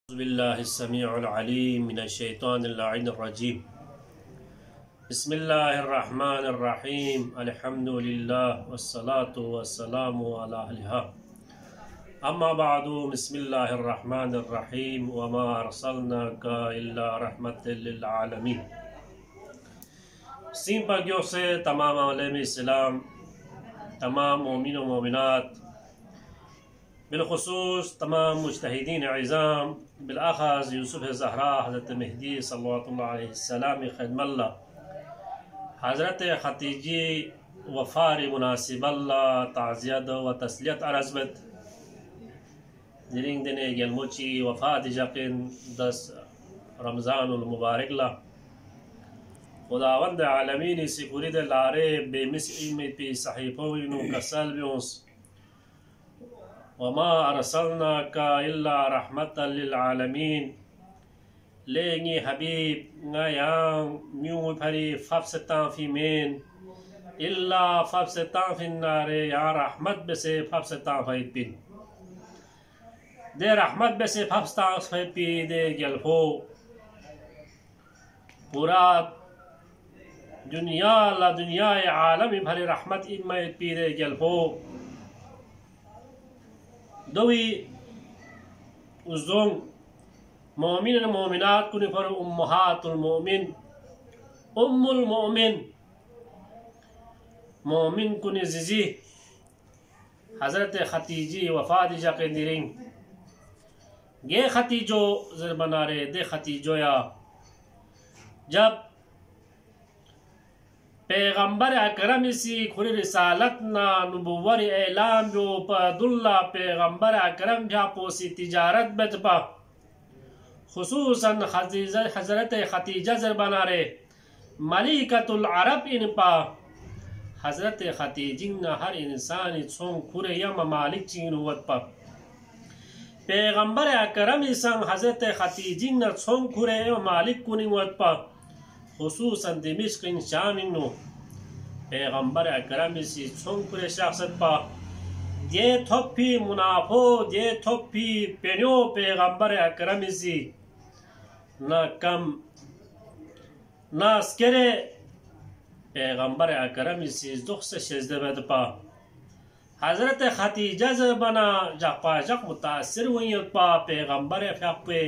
बिस्मिल्लाहिस्समीउल अलीम मिनश्शैतानिर लाइनिर रजीम। बिस्मिल्लाहिर्रहमानिर रहीम। अल्हम्दुलिल्लाह वस्सलातु वस्सलामु अला अहलिहा। अम्मा बादु। बिस्मिल्लाहिर्रहमानिर रहीम। वमा अरसलनाका इल्ला रहमतल लिल आलमीन। सीम पाकियों से तमाम आलम इस्लाम, तमाम मोमिन व मोमिनात, बिलखुसूस तमाम मुज्तहिदीन इज़ाम, बिलआख़ाज़ यूसुफ ज़हरा हज़रत महदी सल्लल्लाहु अलैहि वसल्लम ख़िदमल्ला हज़रत खतीजी वफ़ार मुनासिबल्ला ताज़ियत व तस्लियत अरज़मत जिरिंग दिन गेलमुची वफ़ात जकिन 10 रमज़ानुल मुबारक ला खुदावंद आलमीन सिकुरिद लारे बेमिस्ल में पी सहीफ़ों कसल ब्योंस वमा अरसलनाका इल्ला रहमतल लिल आलमीन। लेंगी हबीब ngayang म्यू फरी फफ्सतां फीमेन इल्ला फफ्सतां फिन्नारे या रहमत बसे फफ्सतां फैपिन दे रहमत बसे फफ्सतां फैपी दे गलफो पूरा दुनिया ला दुनिया आलम भरी रहमत इम्मा पी दे गलफो दोवी उज़ों मोमिन मोमिनात कुनि फर उम्महातुल मोमिन उम्मुल मोमिन मोमिन कुनि जिजी हज़रत खतीजी वफ़ात जाके निरिंग गे खतीजो ज़रबनारे दे खतीजोया जब पैगंबर अकरम इसी खुरी रिसालत ना नुबुव्वत ऐलान जो पदुल्ला पैगंबर अकरम जा पोसी तिजारत बजपा खुसूसन हज़रत खतीजा ज़रबनारे मलिकतुल अरब इन पा हज़रत खतीजिंग ना हर इंसान छों खुरे या ममालिक चीनुवत पा पैगंबर अकरम इसंग हज़रत खतीजिंग ना छों खुरे या ममालिक कुनिवत पा खुसूसन दिमिश्क शामिनो पैगंबर अकरम इसी छोंकुरे शख्सत पा ये थोपी मुनाफो ये थोपी पेन्यो पैगंबर अकरम इसी ना कम ना स्केरे पैगंबर अकरम इसी दुख से शजदबद पा हज़रत खतीजा ज़रबना जक़पा जक़ मुतासिर हुई पा पैगंबर फ़क़ पे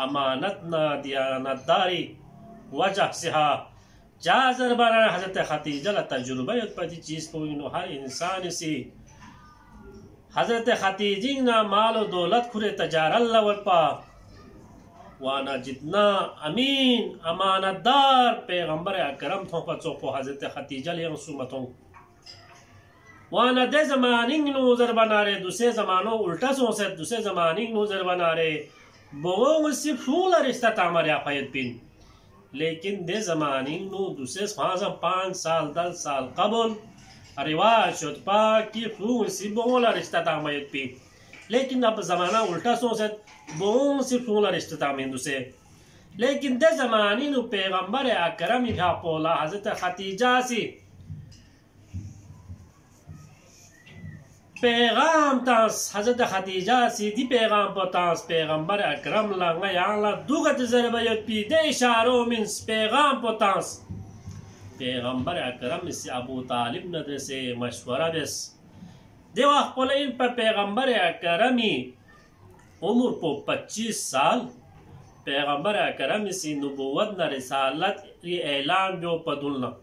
अमानत ना दियानतदारी वजह से हा जा ज़रबना हज़रत खतीजा ला तजुर्बा पति चीज़ को हर इंसान सी हज़रत खतीजी ना माल और दौलत खुरे तजारल पा वाना जितना अमीन अमानतदार पैगंबर अकरम थों पर चौपो हज़रत खतीजा ले सुमतों वाना दे ज़मानिंग नो ज़रबना रे दूसरे ज़मानों उल्टा सो से दूसरे ज़मानिंग नो ज़रबना रे बोंग सिर्फ फूल रिश्ता तामर या फयद पिन लेकिन दे ज़मानी नो दूसरे 5 साल 10 साल कबल रिवाज शुद पा कि फूल सी बोला रिश्ता तामयत पी लेकिन अब ज़माना उल्टा सोचत बोंग सी फूल रिश्ता तामें दूसरे लेकिन दे ज़मानी नो पैगंबर अकरम ही पोला हज़रत खतीजा सी पैगाम तास हज़रत खतीजा सीधी पैगाम पतास पैगंबर अकरम लंगा याला दुगत ज़रबयत पी दे इशारों मिन्स पैगाम पतास पैगंबर अकरम से अबू तालिब नदर से मशवरा देस देवा कोल इन पर पैगंबर अकरमी उम्र को 25 साल पैगंबर अकरम से नबुव्वत न रिसालत ये ऐलान जो पदुलना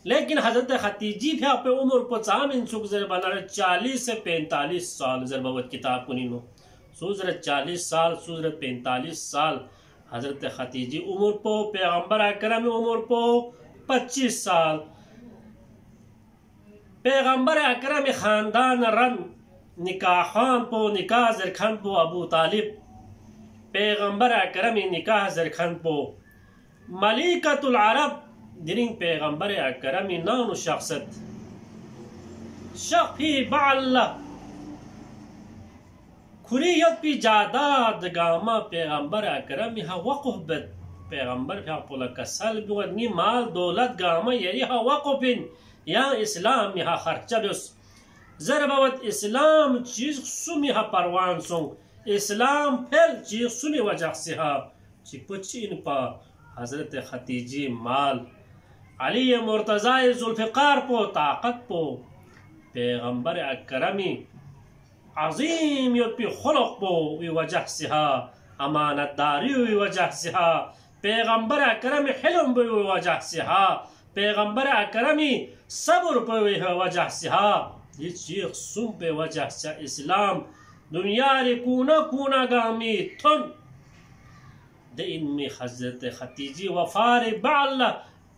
लेकिन हज़रत खतीजी भी पे उम्र को चामिन सुख ज़रबना 40 से 45 साल ज़रबवत किताब को नीनो सूजरत 40 साल सूजरत 45 साल हज़रत खतीजी उम्र को पैगंबर अकरम उम्र को 25 साल पैगंबर अकरम ख़ानदान रन निकाहान पो निकाह ज़रखन पो अबू तालिब पैगंबर अकरम निकाह ज़रखन पो मलिकतुल अरब दिरिंग पैगंबर अकरम नानु शख्सत शफ़ी बाल्ला खुरियत पी जादाद गामा पैगंबर अकरम यहाँ वक़ुफ़ पैगंबर यहाँ पोला कसल बिवनी माल दौलत गामा ये यहाँ वक़ुफ़िन यहाँ इस्लाम यहाँ खर्चा बिस ज़रबवत इस्लाम चीज़ सुम यहाँ परवान सों इस्लाम फेल ची सुनी वजह से हा ची पचीन पा हजरत खतीजी माल अली मुर्तज़ा जुल्फ़िकार पो ताकत पो पैगंबर अकरमी अजीम योपी खुलक पो वी वजह से हा अमानतदारी वी वजह से हा पैगंबर अकरमी हिल्म वी वजह से हा पैगंबर अकरमी सब्र पे वी वजह से हा ये चीख सुन पे वजह से इस्लाम दुनिया रे कूना कूना गामी थन दे इनमें हजरत खतीजी वफार बाल्ला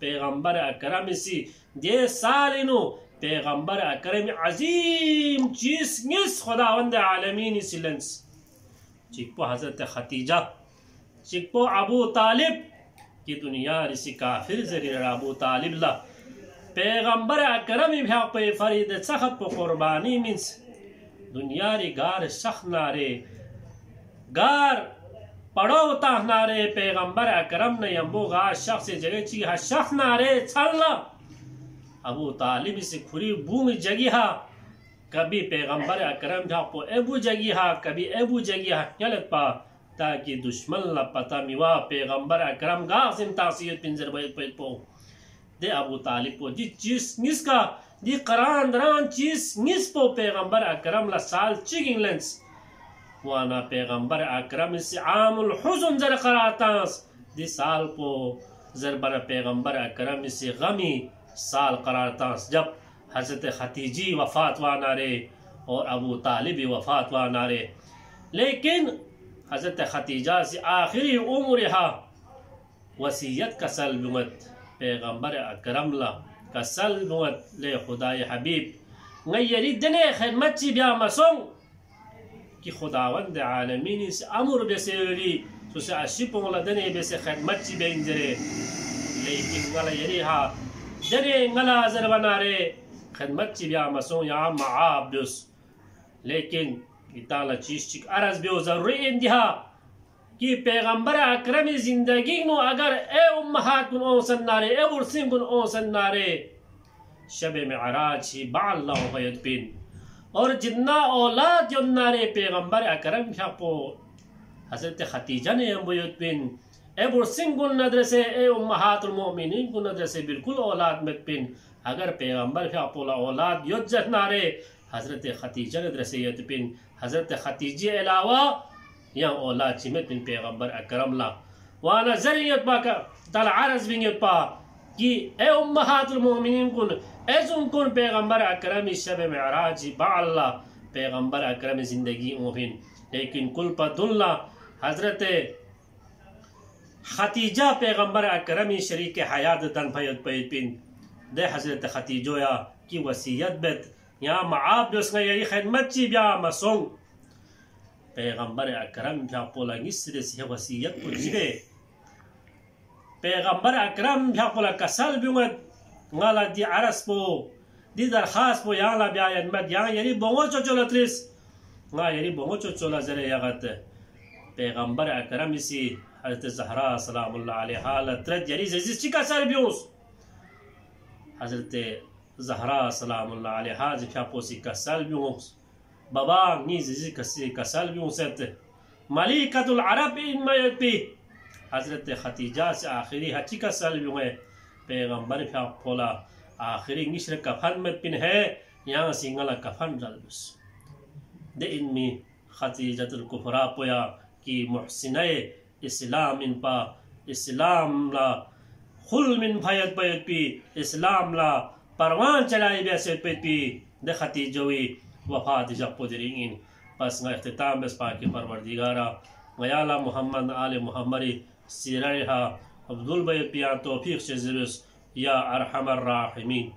पैगंबर अकरम सी दे सालिनो पैगंबर अकरम अजीम चीज निस खुदावंद आलमीन सिलेंस चिकपो हजरत खतीजा चिकपो अबू तालिब की दुनिया रिसी काफिर जरीर अबू तालिब ला पैगंबर अकरम भ्या पे फरीद सखत को कुर्बानी मीन्स दुनिया रे गार सख नारे गार पड़ो ताहनारे पैगंबर अकरम ने यम्बो गा शख्स जगह ची हा शख नारे छल्ला अबू तालिब से खुरी बूम जगिहा कभी पैगंबर अकरम भ्या को एबू जगिहा कभी एबू जगिहा चलत पा ताकि दुश्मन ला पता मिवा पैगंबर अकरम गा सिम तासियत पिंजर पे पो दे अबू तालिब को जी चीज निसका जी करान दरान चीज निस पो पैगंबर अकरम ला साल चिगिंग लेंस वाना पैगंबर अकरम से आमुल हुज़्न जर करातांस दि साल पो जरबर पैगंबर अकरम से गमी साल करातांस जब हजरत खतीजी वफात वाना रे और अबू तालिब वफात वाना रे लेकिन हजरत खतीजा से आखिरी उम्र हा वसीयत का सलबुमत पैगंबर अकरम ला का सलबुमत ले खुदाई हबीब गयरी दने खिदमत ची ब्या मसों कि खुदावंद आलमीन से अमर बेसेरी तो से अशिपों ला दने बेसे खिदमत ची बेंजरे लेकिन गला यरी हा दने गला जरबना रे खिदमत ची ब्या मसों या माआब्दुस लेकिन इताला चीज चिक अरज बेओ जरूरी इंदिहा कि पैगंबर अकरमी जिंदगी नो अगर ए उम्महात कुन ओसन नारे ए उर्सिन कुन ओसन नारे शब मिअराज ही बाल्लाह वयद बिन और जितना औलाद नारे पैगंबर अकरम छापो हजरत खतीजा ने वयद बिन ए उर्सिन कुन नदरसे ए उम्महातुल मोमिनीन कुन नदरसे बिल्कुल औलाद मत बिन अगर पैगंबर छापो ला औलाद युज्जत नारे हजरत खतीजा नदरसे यद बिन हजरत खतीजे अलावा या औलाद चिमत बिन पैगंबर अकरम ला वाना जरियत बाका तल अरज बिन पा कि ए उम्महातुल मोमिनीन कुन एजुम कुन पैगंबर अकरम शब मिअराज बाल्ला पैगंबर अकरम जिंदगी ओबिन लेकिन कुल पदुल्ला हजरत खतीजा पैगंबर अकरम शरीक हयात दन फयद पैद बिन दे हजरत खतीजोया की वसीयत बेत या माआब दोस यही खिदमत ची ब्या मसों पैगंबर अकरम भ्या पोला निसरे से वसीयत को जिबे पैगंबर अकरम भ्या पोला कसल बिमत ngala di aras po di darkhas po yang la biayan mat yang yari bongo chochola tris nga yari bongo chochola zare yagat पैगंबर अकरम सी हजरत ज़हरा सलामुल्लाह अलैहा लत्रत यरी जजिस चिका सर बियोस हजरत ज़हरा सलामुल्लाह अलैहा जिफा पोसी कसल बियोस बाबा नी जजिस कसी कसल बियोस मलिकतुल अरब इनमें यपी हजरत खतीजा से आखिरी हची कसल बियोस पैगंबर फा पोला आखिरी निश्र कफन में पिन है यहाँ सिंगला कफन जलबस दे इनमी खतीजतुल कुफरा पोया कि मुहसिने इस्लाम इन पा इस्लाम ला खुल मिन भयत बैत पी इस्लाम ला परवान चलाई बैसे पे पी दे खतीजोई वफात जब पुदरिंग बस ना इख्तिताम बस पाकि परवरदिगारा गयाला मोहम्मद आले मोहम्मदी सिरहा अब्दुल बैत पिया तौफीक से ज़रूस या अरहमर राहिमीन।